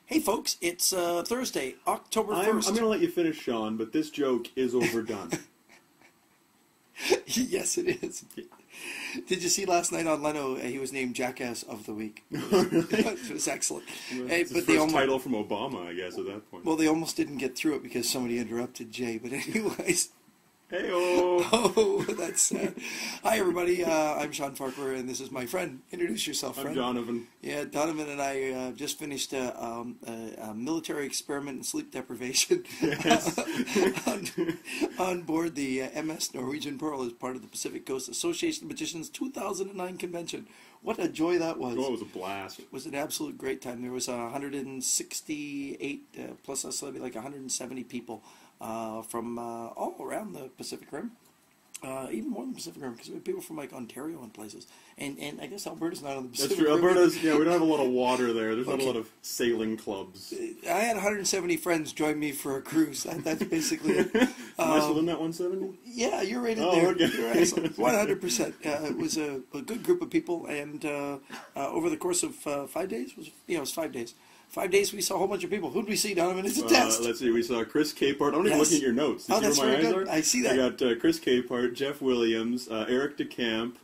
Hey folks, it's Thursday, October 1st. I'm going to let you finish, Sean, but this joke is overdone. Yes, it is. Yeah. Did you see last night on Leno, he was named Jackass of the Week. Really? It was excellent. It's his first title from Obama, I guess, at that point. Well, they almost didn't get through it because somebody interrupted Jay, but anyways... Hey-oh! Oh, that's sad. Hi, everybody. I'm Shawn Farquhar, and this is my friend. Introduce yourself, friend. I'm Donovan. Yeah, Donovan and I just finished a military experiment in sleep deprivation Yes. on board the MS Norwegian Pearl as part of the Pacific Coast Association of Magicians 2009 convention. What a joy that was. Oh, it was a blast. It was an absolute great time. There was 168, plus us, like 170 people from all around the Pacific Rim. Even more than the Pacific Rim, because we had people from like Ontario and places. And I guess Alberta's not on the Pacific Rim. That's true. Alberta's, yeah, we don't have a lot of water there. There's not a lot of sailing clubs. I had 170 friends join me for a cruise. That's basically it. Am I still in that 170? Yeah, you're right in Oh, there. okay. You're excellent. 100%. It was a good group of people, and over the course of 5 days, it was 5 days. 5 days, we saw a whole bunch of people. Who'd we see, Donovan? It's a test. Let's see. We saw Chris Capehart. I'm not even looking at your notes. Oh, that's very good. I see that. I got Chris Capehart, Jeff Williams, Eric DeCamp,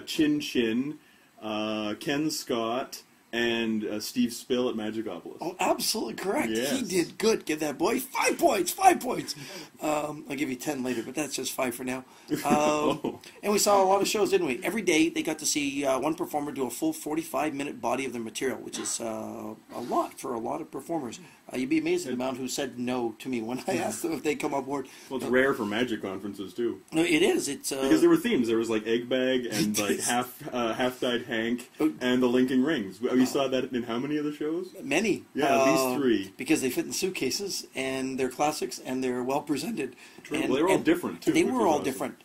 Chin Chin, Ken Scott, and Steve Spill at Magicopolis. Oh, absolutely correct. Yes. He did good. Give that boy 5 points. 5 points. I'll give you 10 later, but that's just 5 for now. And we saw a lot of shows, didn't we? Every day they got to see one performer do a full 45-minute body of their material, which is a lot for a lot of performers. You'd be amazed at the amount who said no to me when I asked them if they come on board. Well, it's rare for magic conferences too. No, it is. It's because there were themes. There was like Egg Bag and like Half-Died Hank and the Linking Rings. We saw that in how many of the shows? Many. Yeah, at least 3. Because they fit in suitcases and they're classics and they're well presented. True. Well, they were all different too. They were all different,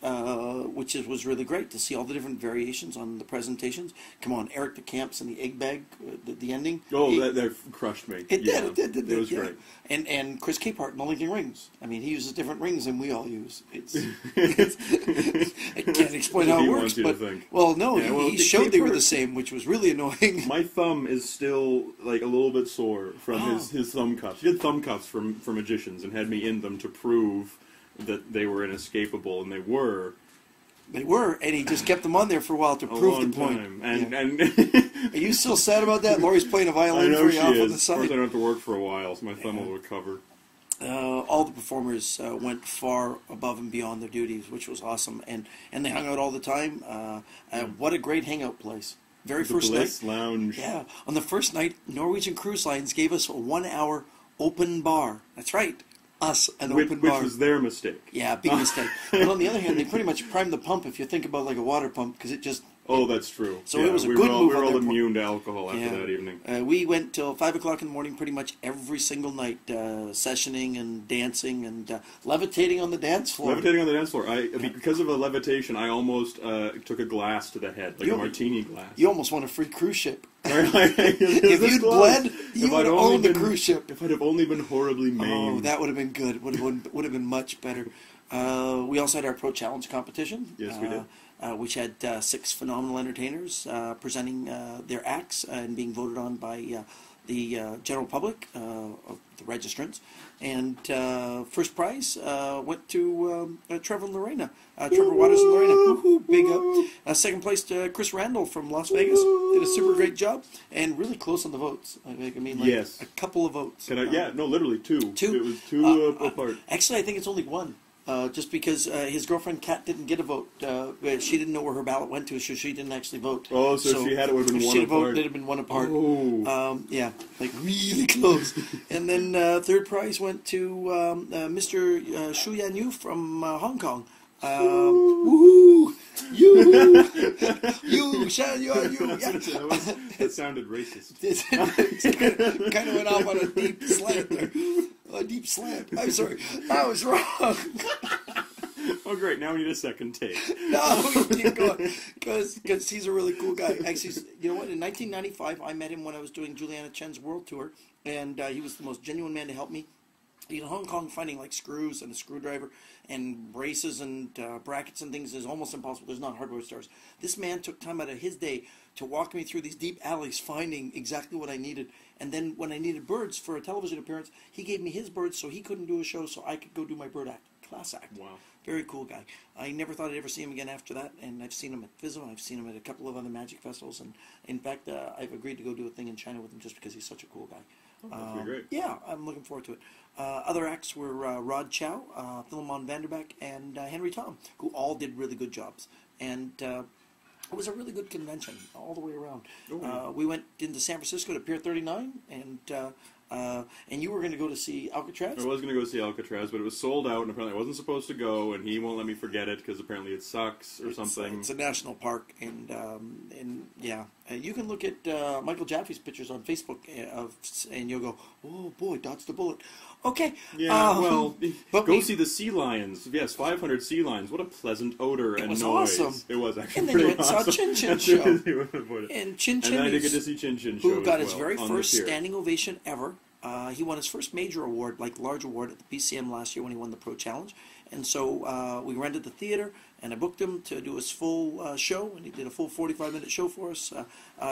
which was really great to see all the different variations on the presentations. Come on, Eric DeCamps and the Egg Bag, the ending. Oh, that crushed me. It did. It was great. And Chris Capehart and the Linking Rings. I mean, he uses different rings than we all use. I can't explain how it works, but well, no, he showed they were the same, which was really annoying. My thumb is still like a little bit sore from his thumb cuffs. He did thumb cuffs for magicians and had me in them to prove that they were inescapable, and they were. They were, and he just kept them on there for a while to prove the point. And are you still sad about that? Lori's playing a violin for you off on the side. Of course, I don't have to work for a while, so my thumb will recover. All the performers went far above and beyond their duties, which was awesome, and they hung out all the time. What a great hangout place! First Bliss night, Lounge. Yeah, on the first night, Norwegian Cruise Lines gave us a 1-hour open bar. That's right. Open bar. Which was their mistake. Yeah, big mistake. But on the other hand, they pretty much primed the pump if you think about like a water pump, because it just... Oh, that's true. So it was a good move. We were all immune to alcohol after that evening. We went till 5 o'clock in the morning pretty much every single night, sessioning and dancing and levitating on the dance floor. Levitating on the dance floor. Because of a levitation, I almost took a glass to the head, like a martini glass. You almost won a free cruise ship. If you'd bled, you would have owned the cruise ship. If I'd have only been horribly maimed. Oh, that would have been good. Would have been much better. We also had our Pro Challenge competition. Yes, we did. Which had 6 phenomenal entertainers presenting their acts and being voted on by the general public, of the registrants. And first prize went to Trevor and Lorena. Trevor Waters and Lorena. Woo-hoo, big up. Second place to Chris Randall from Las Vegas. Did a super great job. And really close on the votes. I mean, like a couple of votes. Literally 2. 2. It was 2 apart. Actually, I think it's only 1. Just because his girlfriend Kat didn't get a vote. She didn't know where her ballot went to, so she didn't actually vote. Oh, so if she had it, would have been 1 apart. If she had voted, it would have been 1 apart. Oh. Yeah, like really close. And then third prize went to Mr. Shu Yan Yu from Hong Kong. Woohoo! You, Shan Yuan, you. Yeah. That sounded racist. It kind of went off on a deep slant there. A deep slant. I'm sorry. I was wrong. Oh, great. Now we need a second take. No, we keep going. Because he's a really cool guy. Actually, you know what? In 1995, I met him when I was doing Juliana Chen's world tour. And he was the most genuine man to help me. in Hong Kong, finding like screws and a screwdriver and braces and brackets and things is almost impossible. There's not hardware stores. This man took time out of his day to walk me through these deep alleys, finding exactly what I needed. And then when I needed birds for a television appearance, he gave me his birds so he couldn't do a show, so I could go do my bird act, class act. Wow. Very cool guy. I never thought I'd ever see him again after that, and I've seen him at Fizzo, and I've seen him at a couple of other magic festivals, and in fact, I've agreed to go do a thing in China with him just because he's such a cool guy. Oh, that'd be great. Yeah, I'm looking forward to it. Other acts were Rod Chow, Philemon Vanderbeck, and Henry Tom, who all did really good jobs. And it was a really good convention all the way around. Oh. We went into San Francisco to Pier 39, and you were going to go to see Alcatraz? I was going to go see Alcatraz, but it was sold out, and apparently I wasn't supposed to go, and he won't let me forget it because apparently it sucks or something. It's a national park, and yeah, you can look at Michael Jaffe's pictures on Facebook, and you'll go, oh boy, dodged the bullet. Okay. Yeah, well, but go see the sea lions. Yes, 500 sea lions. What a pleasant odor and noise. It was awesome. It was actually and then pretty you went and saw awesome. Chin Chin show. And Chin Chin, then I did get to see Chin Chin show who got as his well, very on first the pier. standing ovation ever. He won his first major award, like large award, at the PCAM last year when he won the Pro Challenge. And so we rented the theater, and I booked him to do his full show, and he did a full 45-minute show for us,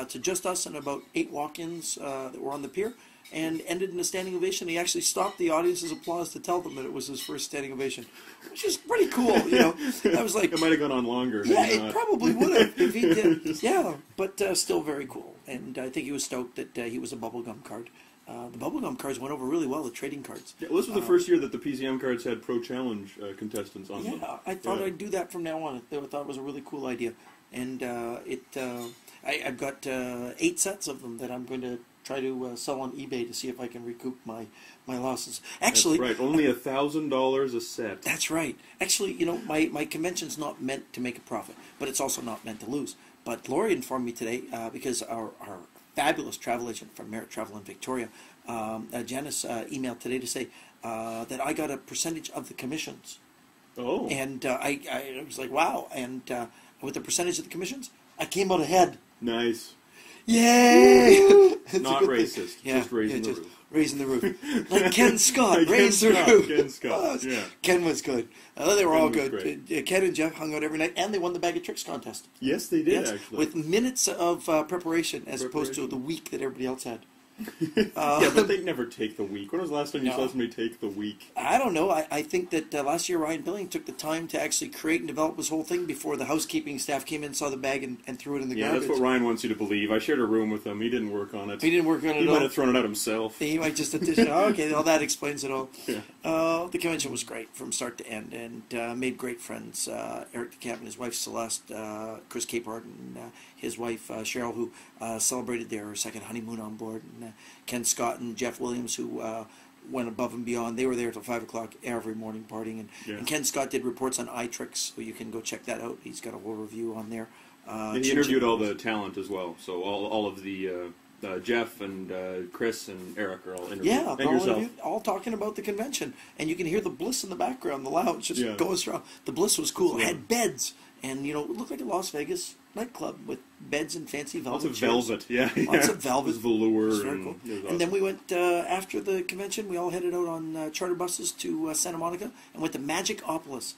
to just us and about 8 walk-ins that were on the pier, and ended in a standing ovation. He actually stopped the audience's applause to tell them that it was his first standing ovation, which is pretty cool, you know. I was like, it might have gone on longer. yeah, it probably would have if he did. Yeah, but still very cool. And I think he was stoked that he was a bubblegum card. The bubblegum cards went over really well, the trading cards. Yeah, well, this was the first year that the PCM cards had Pro Challenge contestants on them. Yeah, I thought I'd do that from now on. I thought it was a really cool idea. And I've got 8 sets of them that I'm going to try to sell on eBay to see if I can recoup my losses. Actually, that's right, only $1,000 a set. That's right. Actually, you know, my convention's not meant to make a profit, but it's also not meant to lose. But Lori informed me today, because our fabulous travel agent from Merit Travel in Victoria, Janice, emailed today to say that I got a percentage of the commissions. Oh. And I was like, wow. And with the percentage of the commissions, I came out ahead. Nice. Yay! Not racist, just raising the roof. Raising the roof. Like Ken Scott, Like raised the Scott, roof. Ken Scott, yeah. Ken was good. They were all Ken was good. Ken and Jeff hung out every night, and they won the Bag of Tricks contest. Yes, they did, Yes, actually. with minutes of preparation as opposed to the week that everybody else had. Yeah, but they never take the week. When was the last time you saw somebody take the week? I don't know. I think that last year Ryan Billing took the time to actually create and develop this whole thing before the housekeeping staff came in, saw the bag, and threw it in the garbage. Yeah, that's what Ryan wants you to believe. I shared a room with him. He didn't work on it. He didn't work on it He at all. might have thrown it out himself. He might just have okay, well, that explains it all. Yeah. The convention was great from start to end, and made great friends. Eric DeCamp and his wife Celeste, Chris Capehart and his wife Cheryl, who celebrated their second honeymoon on board, and Ken Scott and Jeff Williams, who went above and beyond. They were there till 5 o'clock every morning partying, and Ken Scott did reports on iTricks, so you can go check that out. He's got a whole review on there. And he interviewed all the talent as well, so all of the Jeff and Chris and Eric are all interviewed. Yeah, and they're all yourself. interviewed, all talking about the convention, and you can hear the Bliss in the background, the lounge just going strong. The Bliss was cool. It had beds, and you know, it looked like a Las Vegas nightclub with beds and fancy velvet Lots of chairs. velvet, yeah. Lots of velvet. It was velour. It was very cool. And then we went, after the convention, we all headed out on charter buses to Santa Monica and went to Magicopolis,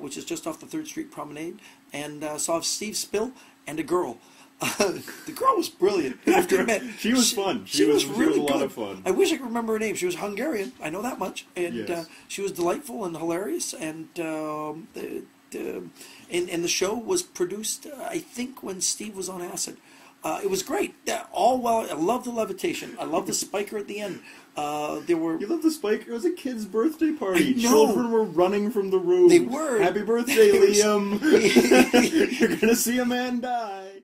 which is just off the 3rd Street Promenade, and saw Steve Spill and a girl. The girl was brilliant. I have to admit, she was fun. She was really a good. lot of fun. I wish I could remember her name. She was Hungarian. I know that much. And she was delightful and hilarious. And and the show was produced, I think, when Steve was on acid. It was great. All well. I love the levitation. I love the spiker at the end. There were. You love the spiker? It was a kid's birthday party. I know. Children were running from the room. They were. Happy birthday, Liam! You're gonna see a man die.